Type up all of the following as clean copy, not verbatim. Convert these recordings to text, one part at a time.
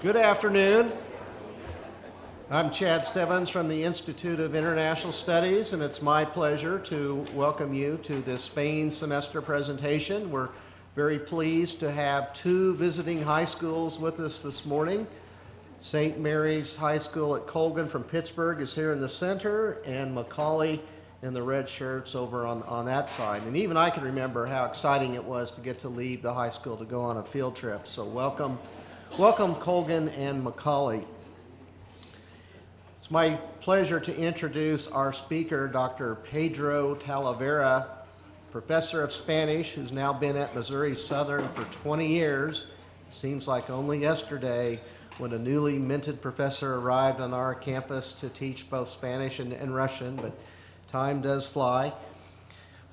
Good afternoon. I'm Chad Stebbins from the Institute of International Studies, and it's my pleasure to welcome you to this Spain semester presentation. We're very pleased to have two visiting high schools with us this morning. St. Mary's High School at Colgan from Pittsburgh is here in the center, and Macaulay in the red shirts over on that side. And even I can remember how exciting it was to get to leave the high school to go on a field trip. So welcome Colgan and Macaulay. It's my pleasure to introduce our speaker, Dr. Pedro Talavera, professor of Spanish, who's now been at Missouri Southern for 20 years. It seems like only yesterday when a newly minted professor arrived on our campus to teach both Spanish and Russian, but time does fly.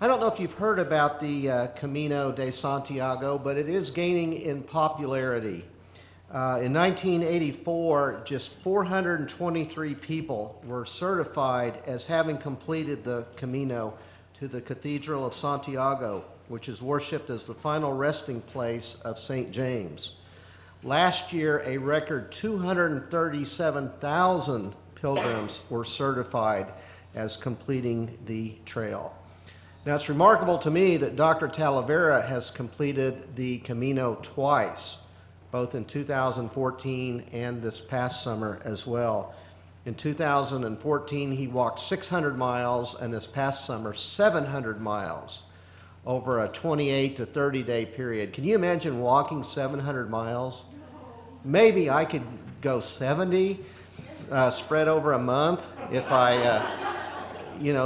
I don't know if you've heard about the Camino de Santiago, but it is gaining in popularity. In 1984, just 423 people were certified as having completed the Camino to the Cathedral of Santiago, which is worshipped as the final resting place of St. James. Last year, a record 237,000 pilgrims were certified as completing the trail. Now, it's remarkable to me that Dr. Talavera has completed the Camino twice, both in 2014 and this past summer as well. In 2014, he walked 600 miles, and this past summer, 700 miles over a 28 to 30-day period. Can you imagine walking 700 miles? Maybe I could go 70, spread over a month if I,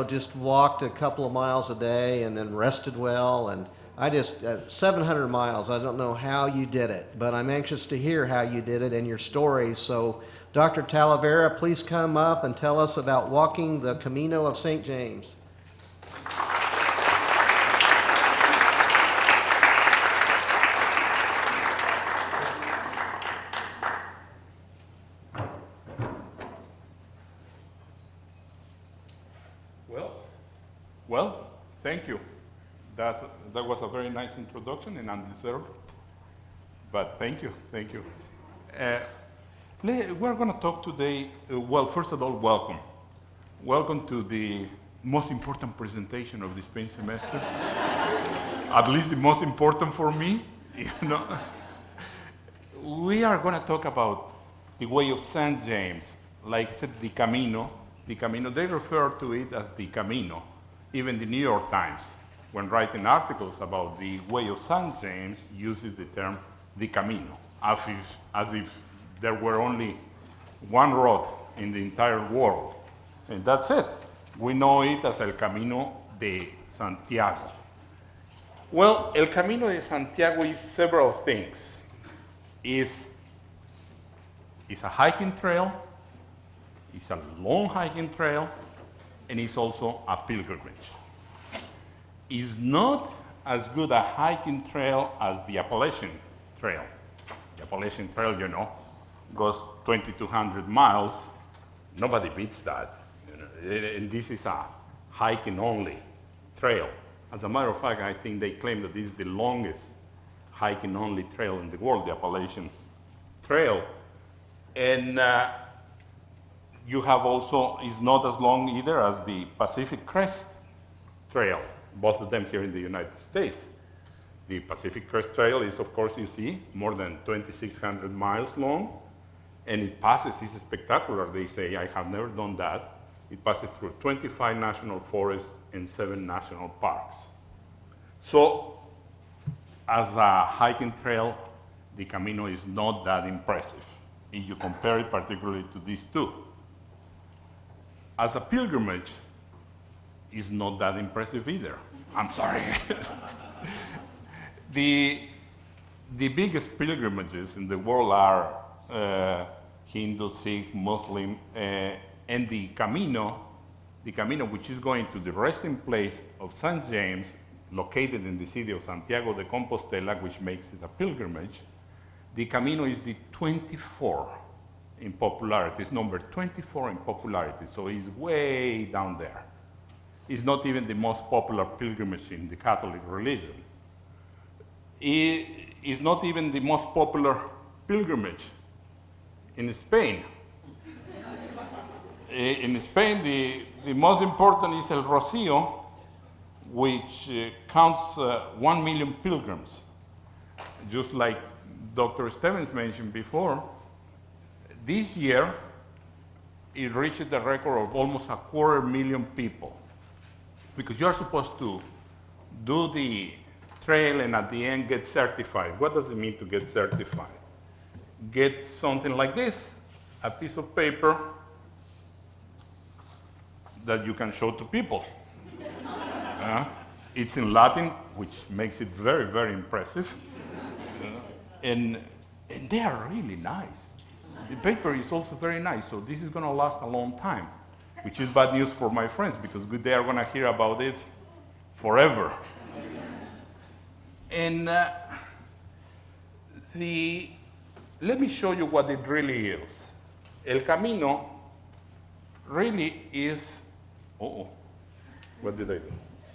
just walked a couple of miles a day and then rested well. And I just, 700 miles, I don't know how you did it, but I'm anxious to hear how you did it and your stories. So Dr. Talavera, please come up and tell us about walking the Camino of St. James. Well, thank you. That was a very nice introduction and undeserved, but thank you. We're going to talk today, first of all, welcome. Welcome to the most important presentation of the Spain semester, at least the most important for me. We are going to talk about the way of St. James, like I said, the Camino, they refer to it as the Camino. Even the New York Times, when writing articles about the way of St. James, uses the term the Camino, as if there were only one road in the entire world. And that's it. We know it as El Camino de Santiago. Well, El Camino de Santiago is several things. It's a hiking trail, it's a long hiking trail, and it's also a pilgrimage. It's not as good a hiking trail as the Appalachian Trail. The Appalachian Trail, goes 2,200 miles. Nobody beats that. And this is a hiking-only trail. As a matter of fact, I think they claim that this is the longest hiking-only trail in the world, the Appalachian Trail. And you have also, it's not as long either as the Pacific Crest Trail, both of them here in the United States. The Pacific Crest Trail is, of course, you see, more than 2,600 miles long, and it passes, it's spectacular, they say, I have never done that. It passes through 25 national forests and 7 national parks. So, as a hiking trail, the Camino is not that impressive, if you compare it particularly to these two. As a pilgrimage, it's not that impressive either. I'm sorry. The biggest pilgrimages in the world are Hindu, Sikh, Muslim, and the Camino, which is going to the resting place of St. James, located in the city of Santiago de Compostela, which makes it a pilgrimage. The Camino is the 24 in popularity. It's number 24 in popularity, so it's way down there. It's not even the most popular pilgrimage in the Catholic religion. It is not even the most popular pilgrimage in Spain. In Spain, the most important is El Rocío, which counts 1 million pilgrims. Just like Dr. Stevens mentioned before, this year, it reached the record of almost 250,000 people. Because you're supposed to do the trail and at the end get certified. What does it mean to get certified? Get something like this, a piece of paper that you can show to people. It's in Latin, which makes it very, very impressive. And they are really nice. The paper is also very nice, so this is going to last a long time, which is bad news for my friends because they are going to hear about it forever. And let me show you what it really is. El Camino really is, what did I do?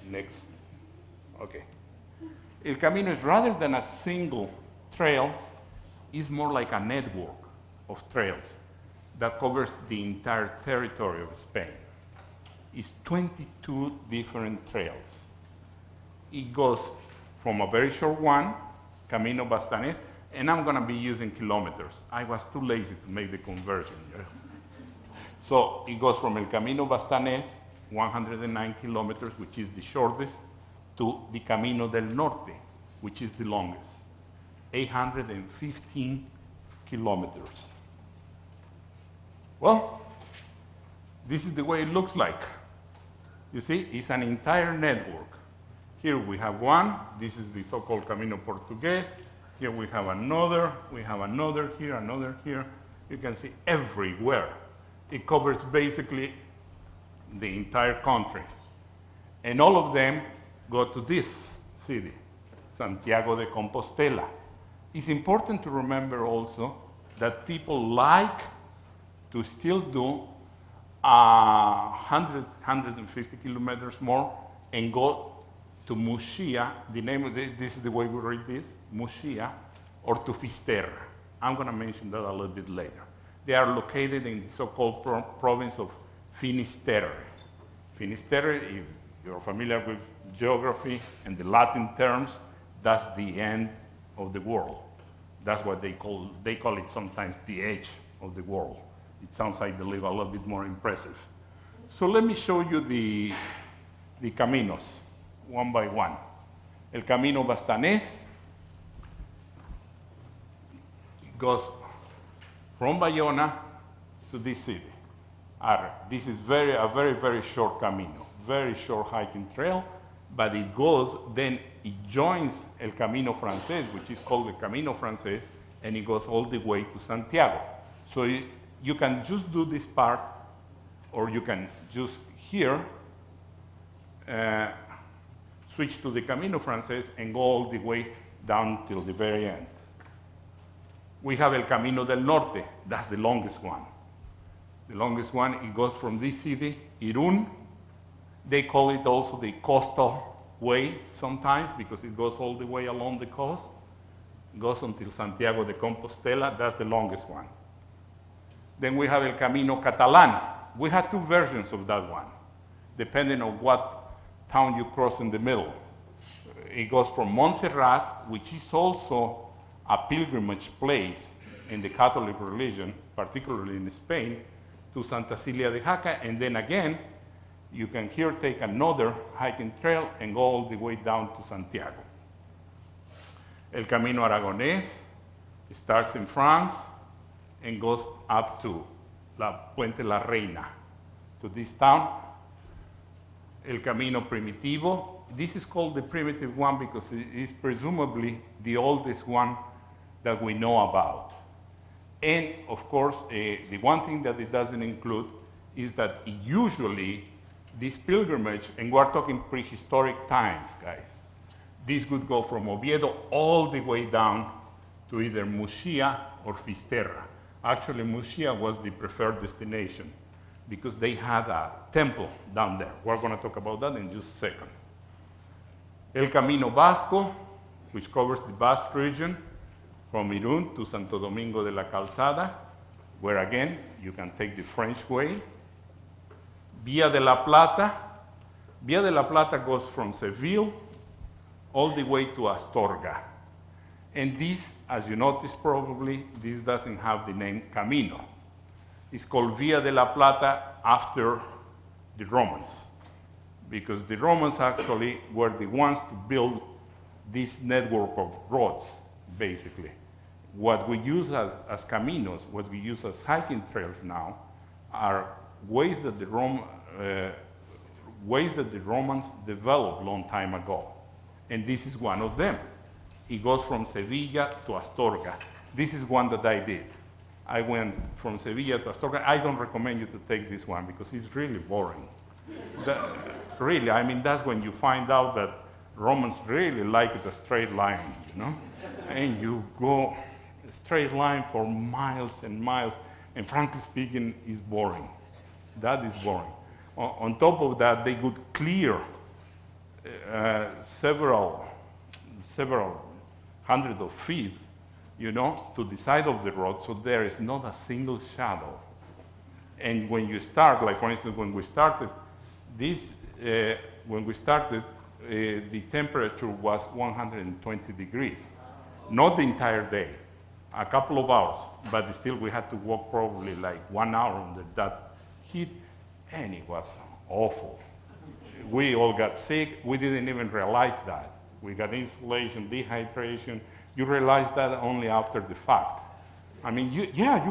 Next, okay. El Camino is rather than a single trail, is more like a network of trails that covers the entire territory of Spain. It's 22 different trails. It goes from a very short one, Camino Vasco, and I'm going to be using kilometers. I was too lazy to make the conversion. So it goes from El Camino Vasco, 109 kilometers, which is the shortest, to the Camino del Norte, which is the longest, 815 kilometers. Well, this is the way it looks like. You see, it's an entire network. Here we have one. This is the so-called Camino Portugués. Here we have another here, another here. You can see everywhere. It covers basically the entire country. And all of them go to this city, Santiago de Compostela. It's important to remember also that people like to still do 150 kilometers more and go to Muxía. The name of this is the way we read this, Muxía, or to Fisterra. I'm going to mention that a little bit later. They are located in the so-called province of Finisterre. Finisterre, if you're familiar with geography and the Latin terms, that's the end of the world. That's what they call it sometimes the edge of the world. It sounds, I believe, a little bit more impressive. So let me show you the caminos, one by one. El Camino Bastanés goes from Bayona to this city, Arre. This is a very, very short camino, very short hiking trail, but it goes, then it joins El Camino Francés, which is called the Camino Francés, and it goes all the way to Santiago. So you can just do this part, or you can just here switch to the Camino Francés and go all the way down till the very end. We have El Camino del Norte, that's the longest one. The longest one, it goes from this city, Irún. They call it also the coastal way sometimes because it goes all the way along the coast. It goes until Santiago de Compostela, that's the longest one. Then we have El Camino Catalan. We have two versions of that one, depending on what town you cross in the middle. It goes from Montserrat, which is also a pilgrimage place in the Catholic religion, particularly in Spain, to Santa Cilia de Jaca, and then again, you can here take another hiking trail and go all the way down to Santiago. El Camino Aragonés starts in France and goes up to La Puente La Reina, to this town. El Camino Primitivo, this is called the primitive one because it is presumably the oldest one that we know about. And of course, the one thing that it doesn't include is that usually this pilgrimage, and we're talking prehistoric times, guys, this would go from Oviedo all the way down to either Muxía or Fisterra. Actually, Muxía was the preferred destination because they had a temple down there. We're going to talk about that in just a second. El Camino Vasco, which covers the Basque region, from Irún to Santo Domingo de la Calzada. where again, you can take the French way. Via de la Plata. Via de la Plata goes from Seville all the way to Astorga. And this, as you noticed probably, this doesn't have the name Camino. It's called Via de la Plata after the Romans, because the Romans actually were the ones to build this network of roads, basically. What we use as caminos, what we use as hiking trails now, are ways that the Romans developed long time ago. And this is one of them. It goes from Sevilla to Astorga. This is one that I did. I went from Sevilla to Astorga. I don't recommend you to take this one because it's really boring. Really, I mean, that's when you find out that Romans really liked a straight line, you know? And you go a straight line for miles and miles, and frankly speaking, it's boring. That is boring. On top of that, they could clear several hundreds of feet, you know, to the side of the road, so there is not a single shadow. And when you start, like for instance, when we started, the temperature was 120 degrees. Not the entire day, a couple of hours, but still we had to walk probably like 1 hour under that heat, and it was awful. We all got sick. We didn't even realize that. We got insulation, dehydration. You realize that only after the fact. I mean, you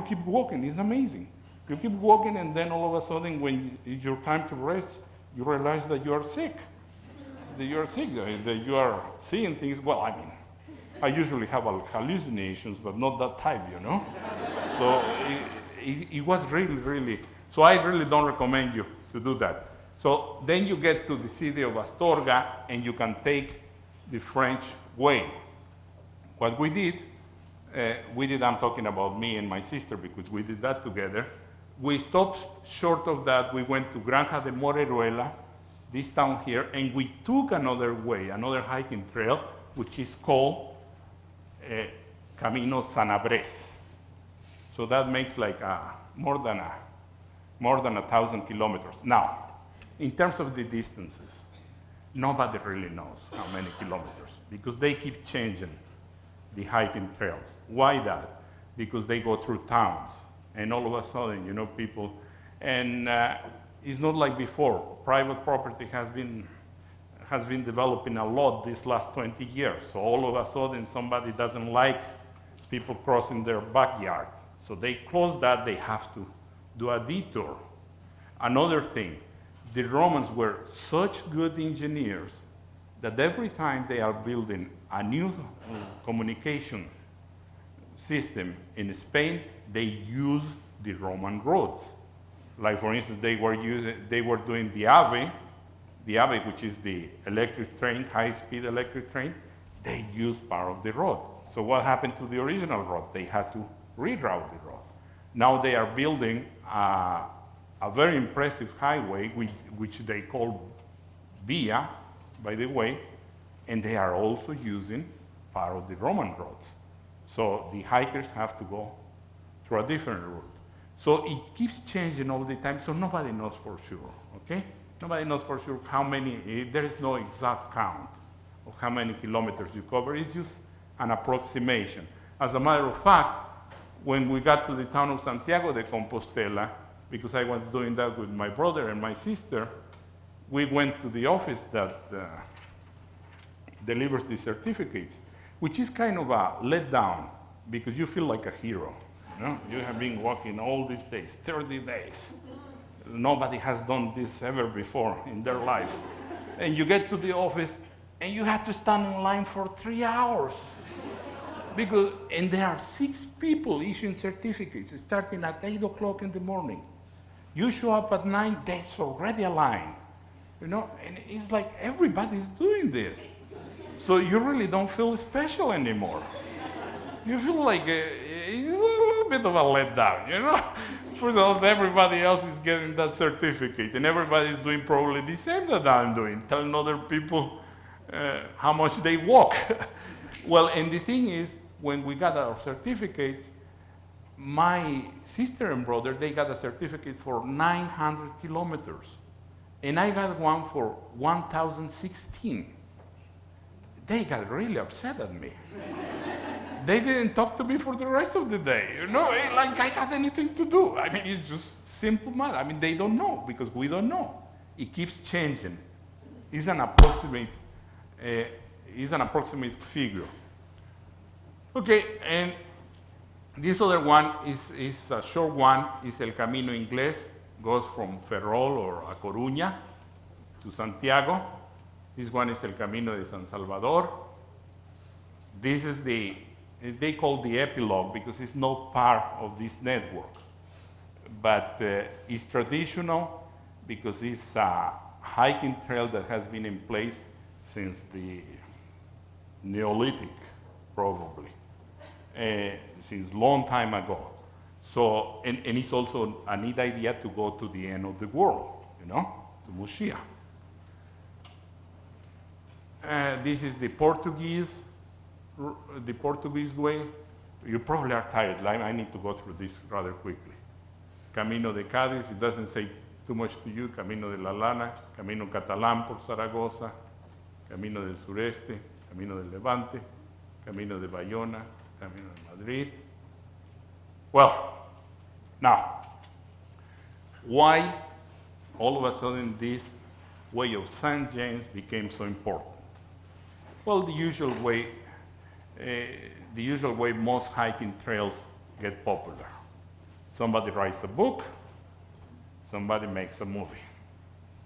keep walking. It's amazing. You keep walking, and then all of a sudden, when it's your time to rest, you realize that you are sick. That you are sick, that you are seeing things. Well, I mean, I usually have hallucinations, but not that type, you know? So it was really, really, so I really don't recommend you to do that. So then you get to the city of Astorga, and you can take the French way. What we did, I'm talking about me and my sister because we did that together. We stopped short of that. We went to Granja de Moreruela, this town here, and we took another way, another hiking trail, which is called Camino Sanabres. So that makes like more than 1,000 kilometers. Now, in terms of the distances, nobody really knows how many kilometers because they keep changing the hiking trails. Why that? Because they go through towns, and all of a sudden, you know, people, and it's not like before. Private property has been developing a lot these last 20 years. So all of a sudden, somebody doesn't like people crossing their backyard. So they close that, they have to do a detour. Another thing, the Romans were such good engineers that every time they are building a new communication system in Spain, they use the Roman roads. Like for instance, they were doing the AVE, which is the electric train, high-speed electric train. They used part of the road. So what happened to the original road? They had to reroute the road. Now they are building a very impressive highway, which they call Via, by the way, and they are also using part of the Roman roads. So the hikers have to go through a different route. So it keeps changing all the time, so nobody knows for sure, okay? Nobody knows for sure how many, there is no exact count of how many kilometers you cover. It's just an approximation. As a matter of fact, when we got to the town of Santiago de Compostela, because I was doing that with my brother and my sister, we went to the office that delivers the certificates, which is kind of a letdown because you feel like a hero. You know? You have been walking all these days, 30 days. Nobody has done this ever before in their lives. And you get to the office and you have to stand in line for 3 hours. And there are 6 people issuing certificates starting at 8 o'clock in the morning. You show up at 9, there's already a line. You know, and it's like everybody's doing this. So you really don't feel special anymore. You feel like it's a little bit of a letdown, you know? First of all, everybody else is getting that certificate, and everybody's doing probably the same that I'm doing, telling other people how much they walk. Well, and the thing is, when we got our certificates, my sister and brother, they got a certificate for 900 kilometers. And I got one for 1,016. They got really upset at me. They didn't talk to me for the rest of the day, like I had anything to do. I mean, it's just simple matter. I mean, they don't know because we don't know. It keeps changing. It's an approximate figure. Okay, and this other one is a short one. It's El Camino Inglés, goes from Ferrol or A Coruña to Santiago. This one is El Camino de San Salvador. This is they call the epilogue because it's not part of this network. But it's traditional because it's a hiking trail that has been in place since the Neolithic, probably, since long time ago. So, and it's also a neat idea to go to the end of the world, to Muxía. This is the Portuguese way. You probably are tired. I need to go through this rather quickly. Camino de Cádiz, it doesn't say too much to you. Camino de la Lana, Camino Catalan por Zaragoza, Camino del Sureste, Camino del Levante, Camino de Bayona, Camino de Madrid. Well, now, why all of a sudden this way of St. James became so important? Well, the usual way most hiking trails get popular. Somebody writes a book, somebody makes a movie.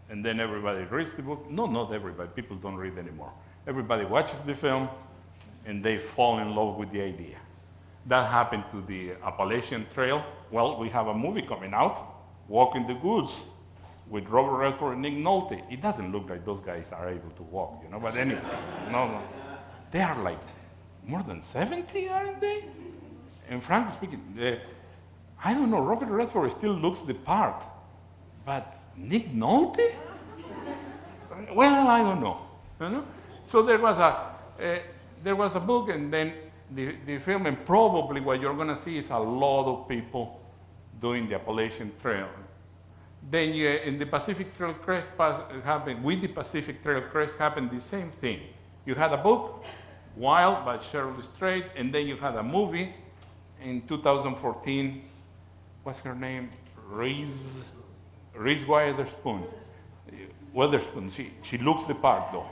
And then everybody reads the book. No, not everybody. People don't read anymore. Everybody watches the film, and they fall in love with the idea. That happened to the Appalachian Trail. Well, we have a movie coming out, Walking the Woods, with Robert Redford and Nick Nolte. It doesn't look like those guys are able to walk, but anyway, no. They are like more than 70, aren't they? And frankly speaking, I don't know, Robert Redford still looks the part, but Nick Nolte? Well, I don't know. So there was a book, and then the film, and probably what you're going to see is a lot of people doing the Appalachian Trail. Then in the Pacific Trail Crest happened, with the Pacific Trail Crest happened the same thing. You had a book, Wild by Cheryl Strait, and then you had a movie in 2014. What's her name? Reese Witherspoon. Witherspoon. She looks the part, though.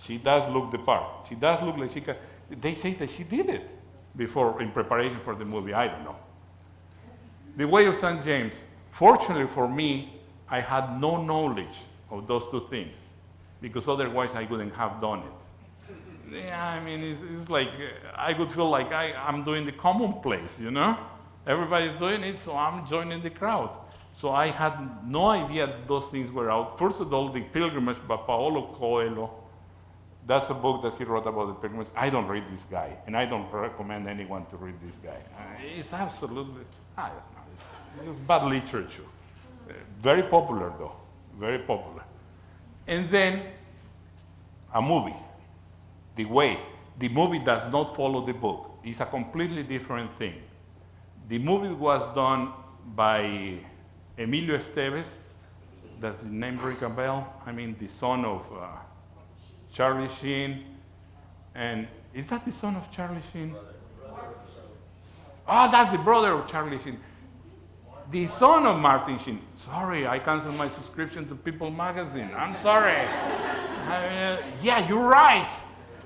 She does look the part. She does look like she can. They say that she did it before in preparation for the movie. I don't know. The Way of St. James. Fortunately for me, I had no knowledge of those two things, because otherwise I wouldn't have done it. Yeah, I mean, it's like I would feel like I'm doing the commonplace, Everybody's doing it, so I'm joining the crowd. So I had no idea that those things were out. First of all, the Pilgrims by Paulo Coelho. That's a book that he wrote about the Pilgrims. I don't read this guy, and I don't recommend anyone to read this guy. It's absolutely, I don't know. It's bad literature. Very popular, though. Very popular. And then a movie, The Way. The movie does not follow the book. It's a completely different thing. The movie was done by Emilio Estevez. Does the name ring a bell? I mean, the son of Charlie Sheen. And is that the son of Charlie Sheen? Oh, that's the brother of Charlie Sheen. The son of Martin Sheen. Sorry, I canceled my subscription to People magazine. I'm sorry. Yeah, you're right.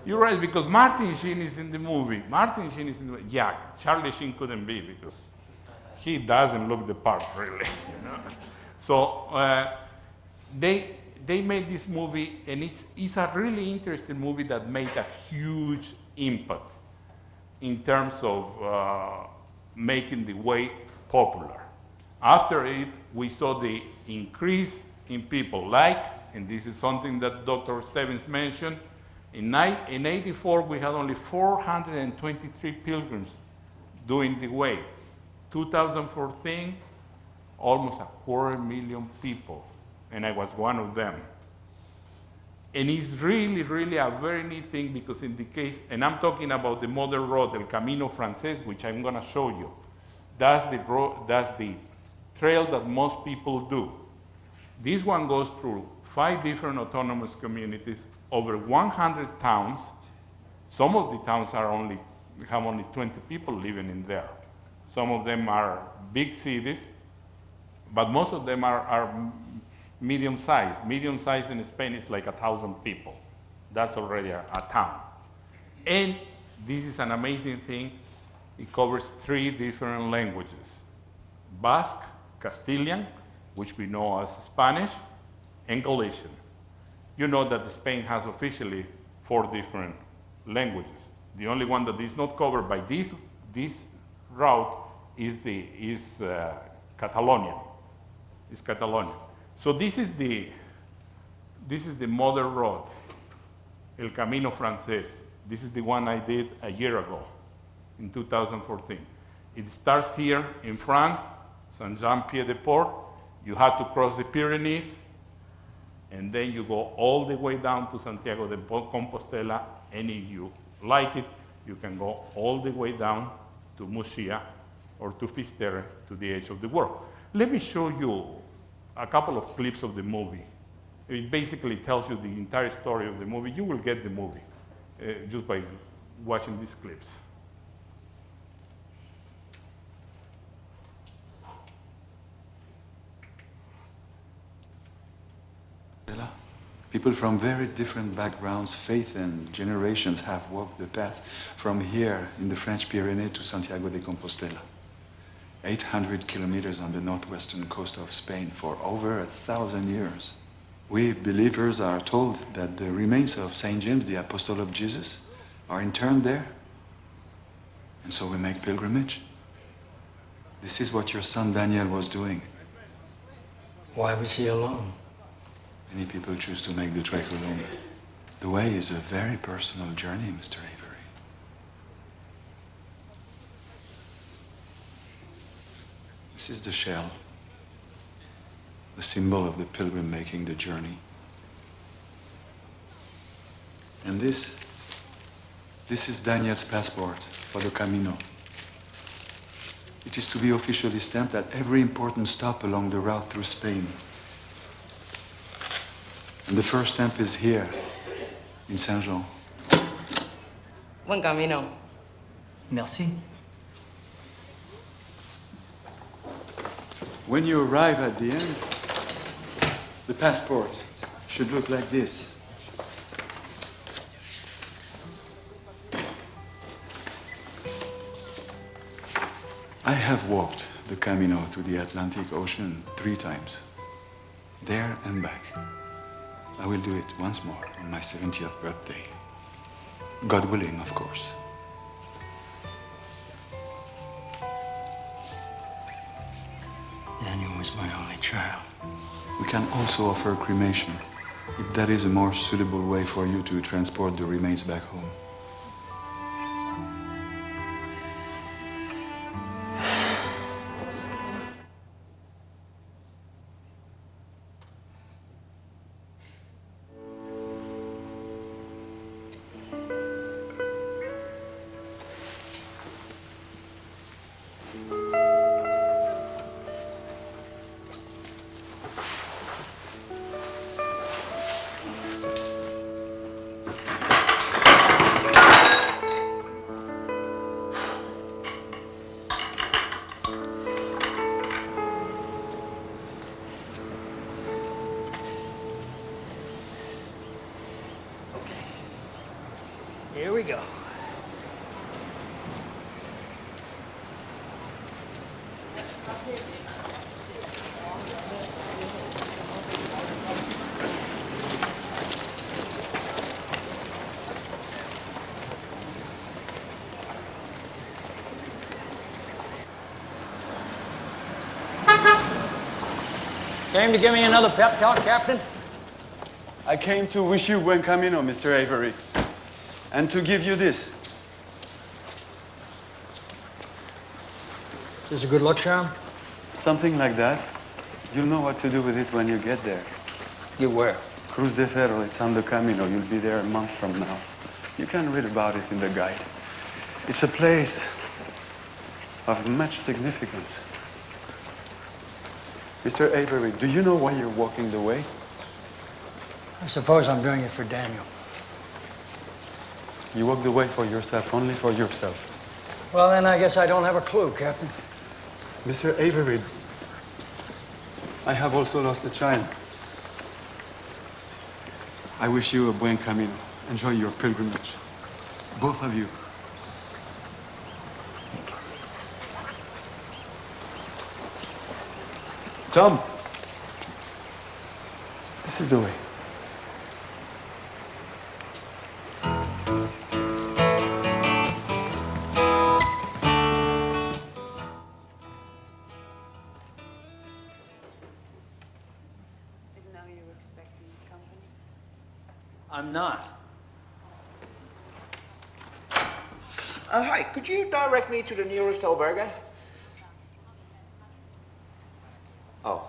You're right, because Martin Sheen is in the movie. Martin Sheen is in the movie. Yeah, Charlie Sheen couldn't be because he doesn't look the part, really. So they made this movie, and it's a really interesting movie that made a huge impact in terms of making the way popular. After it, we saw the increase in people and this is something that Dr. Stevens mentioned, in 84, we had only 423 pilgrims doing the way. 2014, almost 250,000 people, and I was one of them. And it's really, really a very neat thing, because in the case, and I'm talking about the modern road, El Camino Francés, which I'm going to show you. That's the trail that most people do. This one goes through 5 different autonomous communities, over 100 towns. Some of the towns have only 20 people living in there. Some of them are big cities, but most of them are medium-sized. Medium-sized in Spain is like 1,000 people. That's already a town. And this is an amazing thing. It covers 3 different languages: Basque, Castilian, which we know as Spanish, and Galician. You know that Spain has officially 4 different languages. The only one that is not covered by this route is Catalonian. It's Catalonia. So this is the mother road, El Camino Francés. This is the one I did a year ago, in 2014. It starts here in France, Saint-Jean-Pied-de-Port. You have to cross the Pyrenees, and then you go all the way down to Santiago de Compostela, and if you like it, you can go all the way down to Muxía or to Fisterra, to the edge of the world. Let me show you a couple of clips of the movie. It basically tells you the entire story of the movie. You will get the movie just by watching these clips. People from very different backgrounds, faith and generations have walked the path from here in the French Pyrenees to Santiago de Compostela. 800 kilometers on the northwestern coast of Spain for over 1,000 years. We believers are told that the remains of Saint James, the apostle of Jesus, are interned there. And so we make pilgrimage. This is what your son Daniel was doing. Why was he alone? Many people choose to make the trek alone. The way is a very personal journey, Mr. Avery. This is the shell, the symbol of the pilgrim making the journey. And this is Daniel's passport for the Camino. It is to be officially stamped at every important stop along the route through Spain. And the first stamp is here, in Saint-Jean. Buen camino. Merci. When you arrive at the end, the passport should look like this. I have walked the Camino to the Atlantic Ocean 3 times, there and back. I will do it once more on my 70th birthday. God willing, of course. Daniel was my only child. We can also offer cremation, if that is a more suitable way for you to transport the remains back home. Here we go. Came to give me another pep talk, Captain? I came to wish you buen camino, Mr. Avery, and to give you this. Is this a good luck charm? Something like that. You'll know what to do with it when you get there. Get where? Cruz de Ferro, it's on the Camino. You'll be there a month from now. You can read about it in the guide. It's a place of much significance. Mr. Avery, do you know why you're walking the way? I suppose I'm doing it for Daniel. You walk the way for yourself, only for yourself. Well, then I guess I don't have a clue, Captain. Mr. Avery, I have also lost a child. I wish you a buen camino. Enjoy your pilgrimage. Both of you. Tom! This is the way. Didn't know you were expecting company. I'm not. Hi, could you direct me to the nearest albergue? Oh,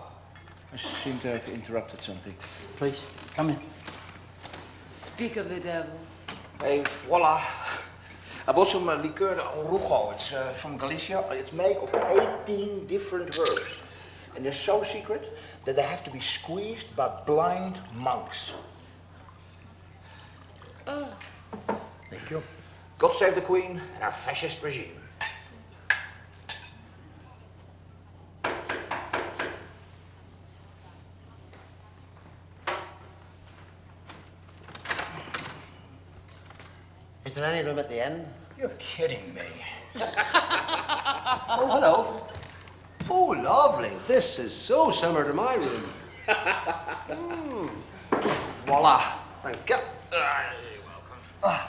I seem to have interrupted something. Please, come in. Speak of the devil. Hey, voila. I bought some liqueur de orujo. It's from Galicia. It's made of 18 different herbs. And they're so secret that they have to be squeezed by blind monks. Thank you. God save the Queen and our fascist regime. Is there any room at the inn? You're kidding me. Oh, hello. Oh, lovely. This is so similar to my room. Voila. Thank you. You're welcome.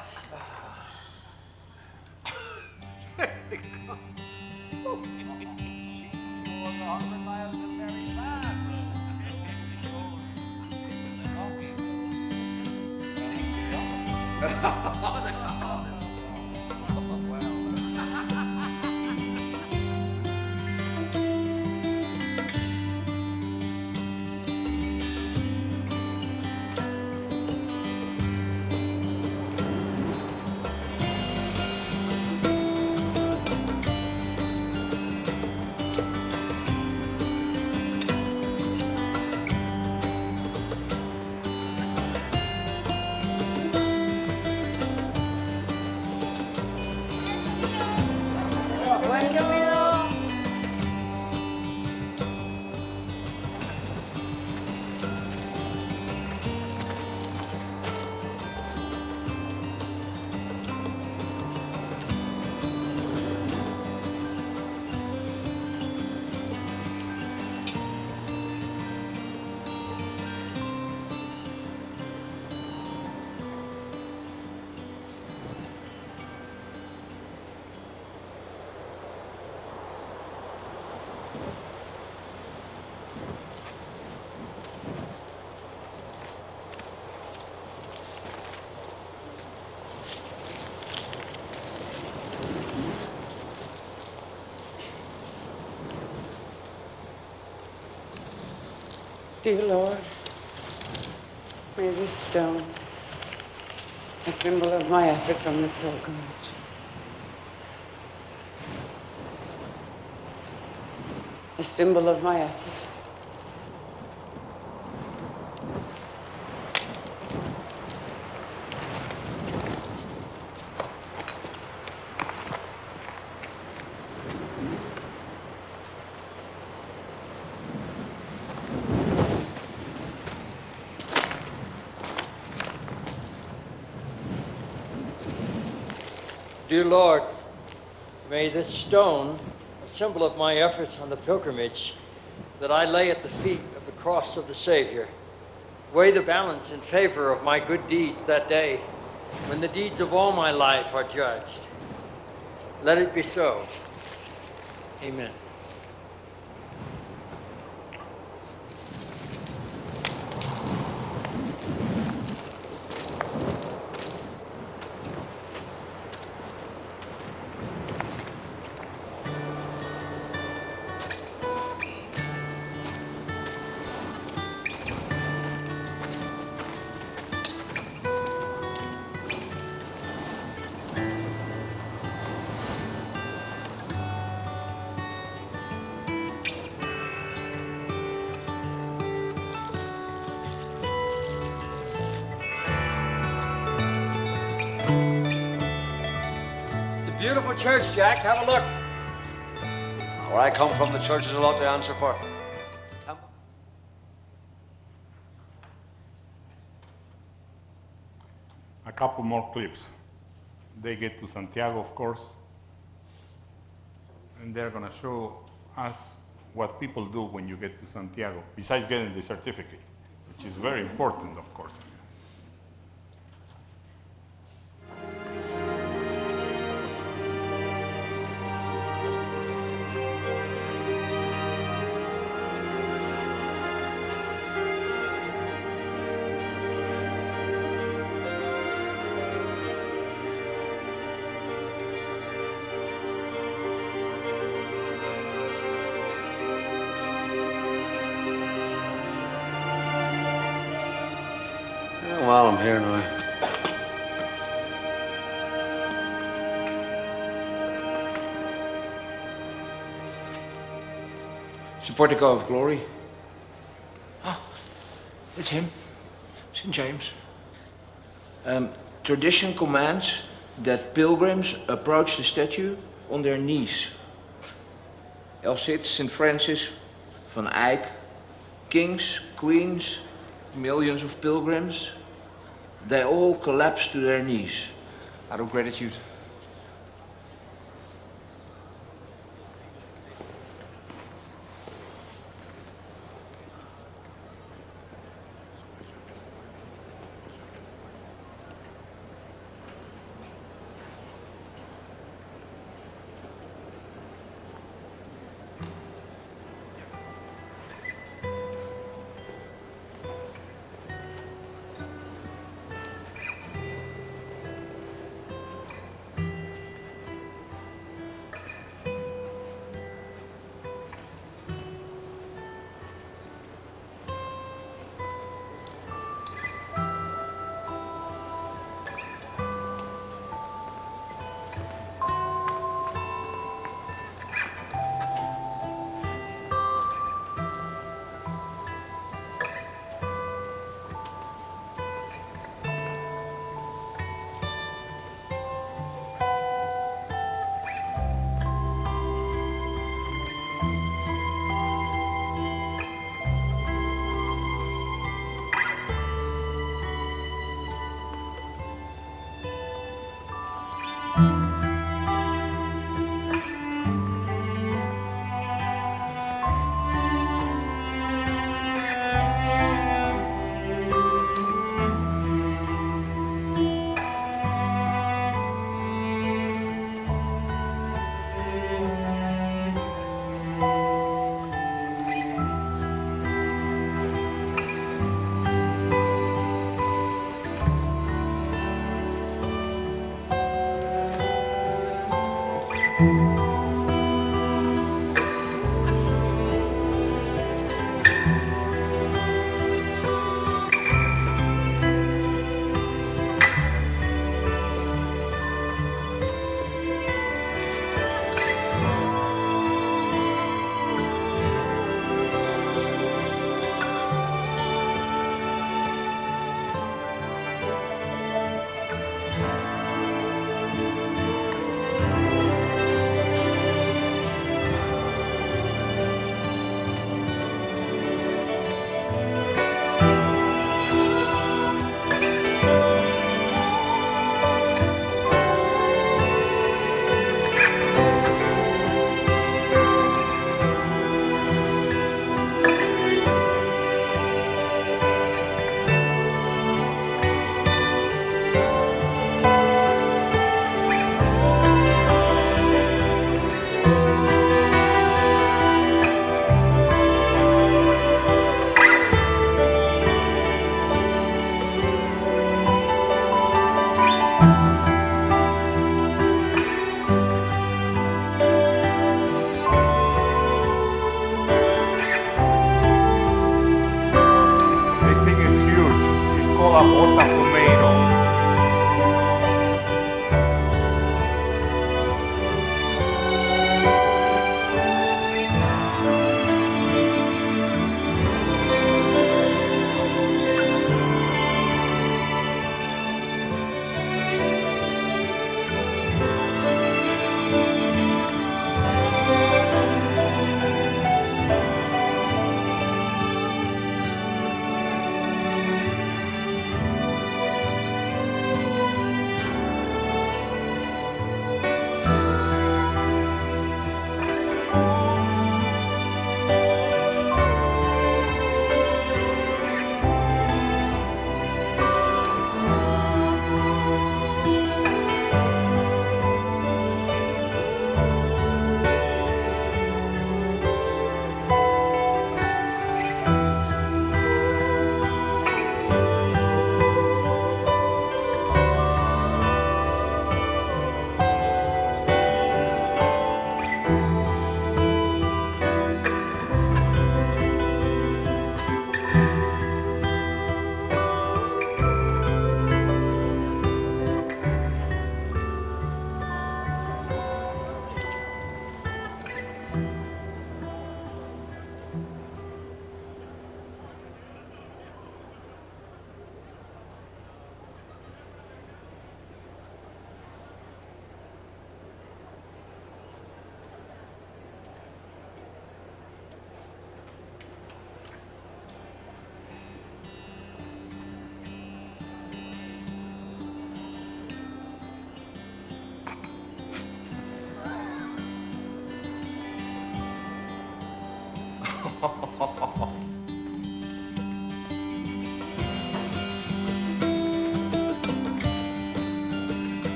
Dear Lord, may this stone, a symbol of my efforts on the pilgrimage, a symbol of my efforts. Dear Lord, may this stone, a symbol of my efforts on the pilgrimage that I lay at the feet of the cross of the Savior, weigh the balance in favor of my good deeds that day when the deeds of all my life are judged. Let it be so. Amen. beautiful church, Jack. Have a look. Where I come from, the church is a lot to answer for. A couple more clips. They get to Santiago, of course, and they're going to show us what people do when you get to Santiago, besides getting the certificate, which is very important, of course. Well, I'm here now. It's the portico of glory. Ah, it's him, St. James. Tradition commands that pilgrims approach the statue on their knees. Else sits St. Francis van Eyck, kings, queens, millions of pilgrims. They all collapse to their knees out of gratitude.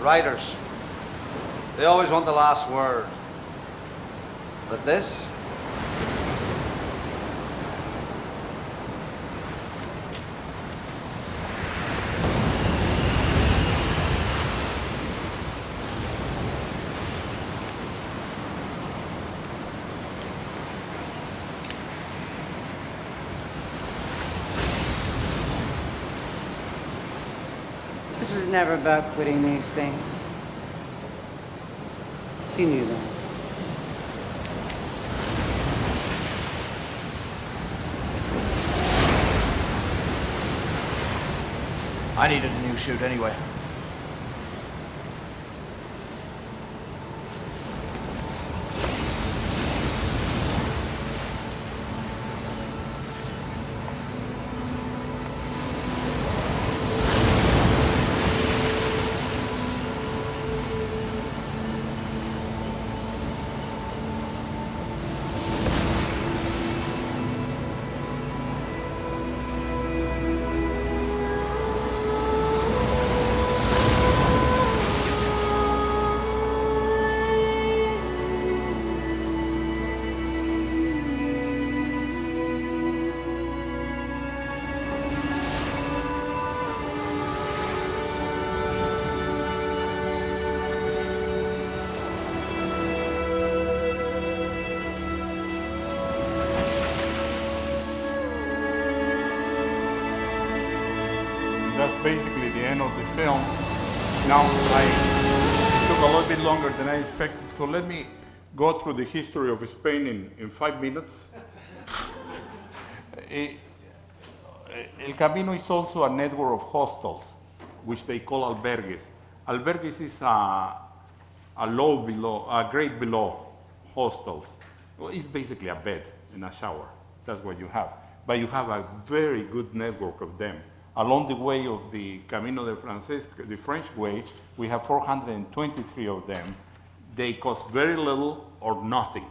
Writers, they always want the last word. But this? This was never about quitting these things. She knew that. I needed a new suit anyway. That's basically the end of the film. Now, it took a little bit longer than I expected, so let me go through the history of Spain in 5 minutes. El Camino is also a network of hostels, which they call albergues. Albergues is a grade below hostels. Well, it's basically a bed and a shower. That's what you have. But you have a very good network of them. Along the way of the Camino de Francesc, the French way, we have 423 of them. They cost very little or nothing.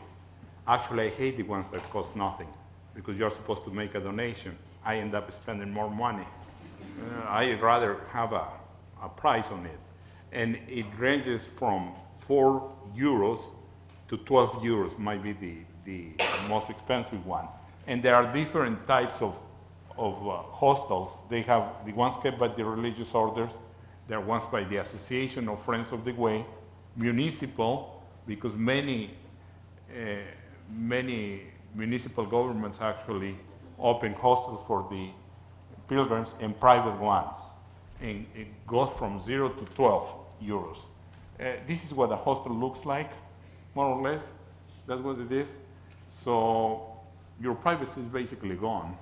Actually, I hate the ones that cost nothing because you're supposed to make a donation. I end up spending more money. I'd rather have a price on it. And it ranges from 4 euros to 12 euros, might be the most expensive one. And there are different types of hostels. They have the ones kept by the religious orders, there are ones by the Association of Friends of the Way, municipal, because many municipal governments actually open hostels for the pilgrims, and private ones. And it goes from 0 to 12 euros. This is what a hostel looks like, more or less. That's what it is. So your privacy is basically gone.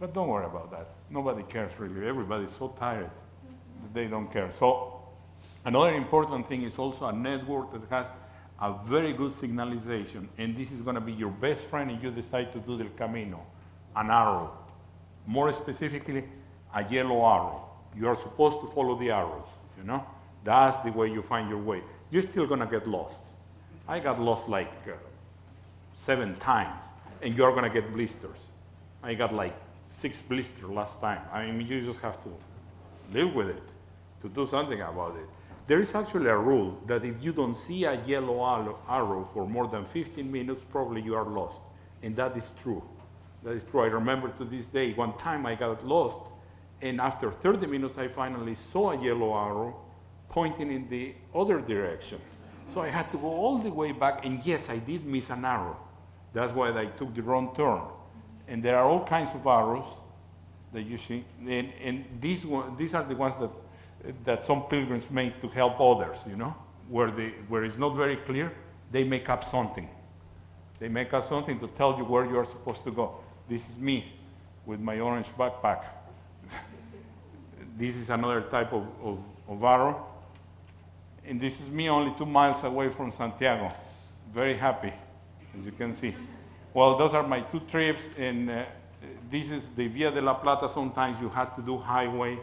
But don't worry about that. Nobody cares really. Everybody's so tired that they don't care. So another important thing is also a network that has a very good signalization. And this is going to be your best friend if you decide to do the Camino, an arrow. More specifically, a yellow arrow. You are supposed to follow the arrows, you know? That's the way you find your way. You're still going to get lost. I got lost like 7 times, and you're going to get blisters. I got like 6 blisters last time. I mean, you just have to live with it, to do something about it. There is actually a rule that if you don't see a yellow arrow for more than 15 minutes, probably you are lost. And that is true. That is true. I remember to this day, one time I got lost, and after 30 minutes, I finally saw a yellow arrow pointing in the other direction. So I had to go all the way back, and yes, I did miss an arrow. That's why I took the wrong turn. And there are all kinds of arrows, that you see. And these are the ones that some pilgrims make to help others, you know, where it's not very clear, they make up something. They make up something to tell you where you are supposed to go. This is me with my orange backpack. This is another type of arrow. And this is me only 2 miles away from Santiago. Very happy, as you can see. Well, those are my 2 trips, and this is the Via de la Plata. Sometimes you have to do highway.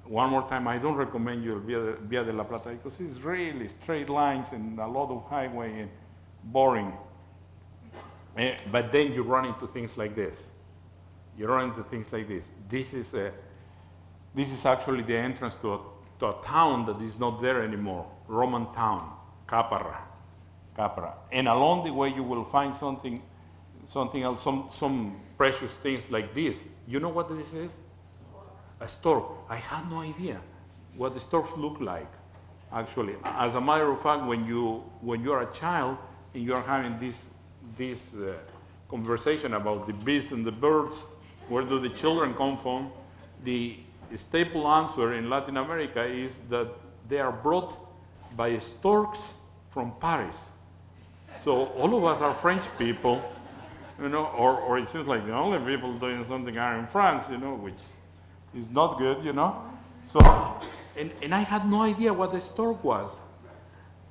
One more time, I don't recommend you Via de la Plata because it's really straight lines and a lot of highway and boring. But then you run into things like this. You run into things like this. This is actually the entrance to a town that is not there anymore, Roman town, Capara. And along the way you will find something else, some precious things like this. You know what this is? A stork. I had no idea what the storks look like, actually. As a matter of fact, when you are a child and you are having this conversation about the bees and the birds, where do the children come from? The staple answer in Latin America is that they are brought by storks from Paris. So all of us are French people, you know, or it seems like the only people doing something are in France, you know, which is not good, you know. So, and I had no idea what a stork was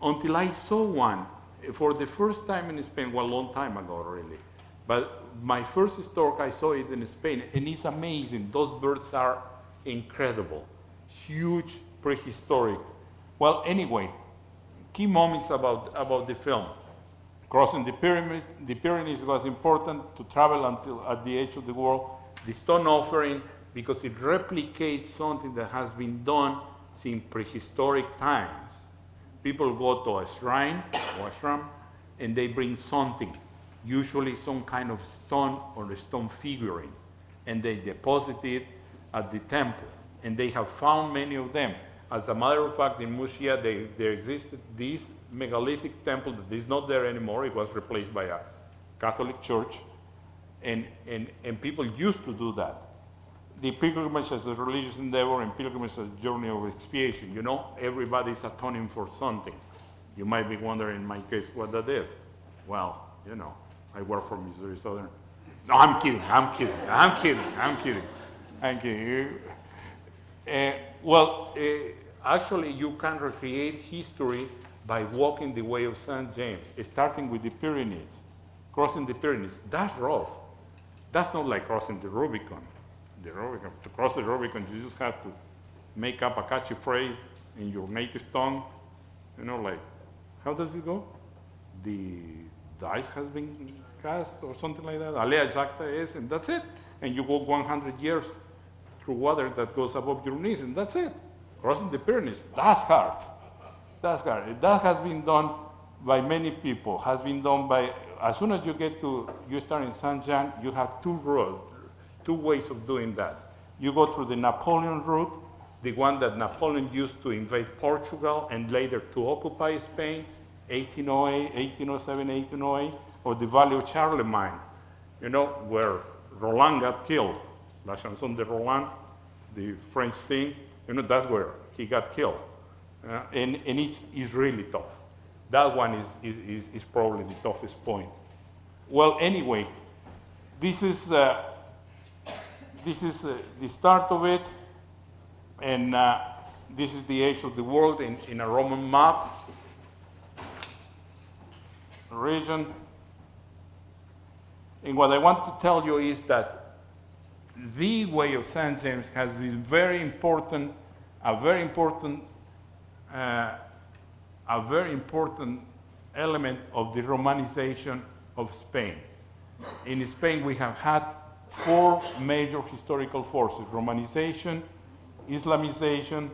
until I saw one for the first time in Spain, well, a long time ago, really. But my first stork, I saw it in Spain, and it's amazing. Those birds are incredible, huge, prehistoric. Well, anyway, key moments about the film. Crossing the Pyrenees was important to travel until at the edge of the world. The stone offering, because it replicates something that has been done since prehistoric times. People go to a shrine or ashram, and they bring something, usually some kind of stone or a stone figurine, and they deposit it at the temple. And they have found many of them. As a matter of fact, in Murcia, there existed this megalithic temple that is not there anymore. It was replaced by a Catholic church, and people used to do that. The pilgrimage as a religious endeavor and pilgrimage as a journey of expiation. You know, everybody's atoning for something. You might be wondering, in my case, what that is. Well, you know, I work for Missouri Southern. No, I'm kidding. Actually, you can recreate history by walking the way of St. James, starting with the Pyrenees, crossing the Pyrenees. That's rough. That's not like crossing the Rubicon. To cross the Rubicon, you just have to make up a catchy phrase in your native tongue. You know, like, how does it go? The dice has been cast or something like that. Alea jacta is, and that's it. And you go 100 years through water that goes above your knees, and that's it. Crossing the Pyrenees, that's hard. That's hard. That has been done by many people, has been done by, as soon as you start in Saint Jean, you have two ways of doing that. You go through the Napoleon route, the one that Napoleon used to invade Portugal and later to occupy Spain, 1808, 1807, 1808, or the Valley of Charlemagne, you know, where Roland got killed. La Chanson de Roland, the French thing, you know, that's where he got killed. And it's really tough. That one is probably the toughest point. Well, anyway, this is the start of it, and this is the age of the world in a Roman map region. And what I want to tell you is that the way of St. James has been a very important element of the Romanization of Spain. In Spain, we have had 4 major historical forces: Romanization, Islamization,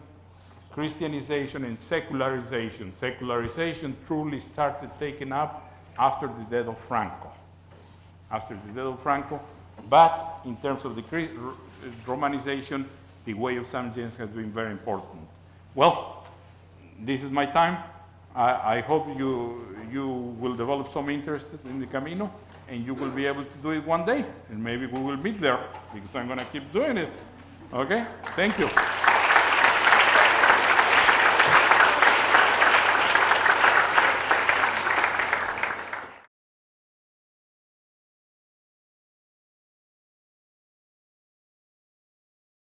Christianization, and secularization. Secularization truly started taking up after the death of Franco. But in terms of the Romanization, the way of St. James has been very important. Well, this is my time. I hope you will develop some interest in the Camino, and you will be able to do it one day. And maybe we will meet there because I'm going to keep doing it. Okay? Thank you.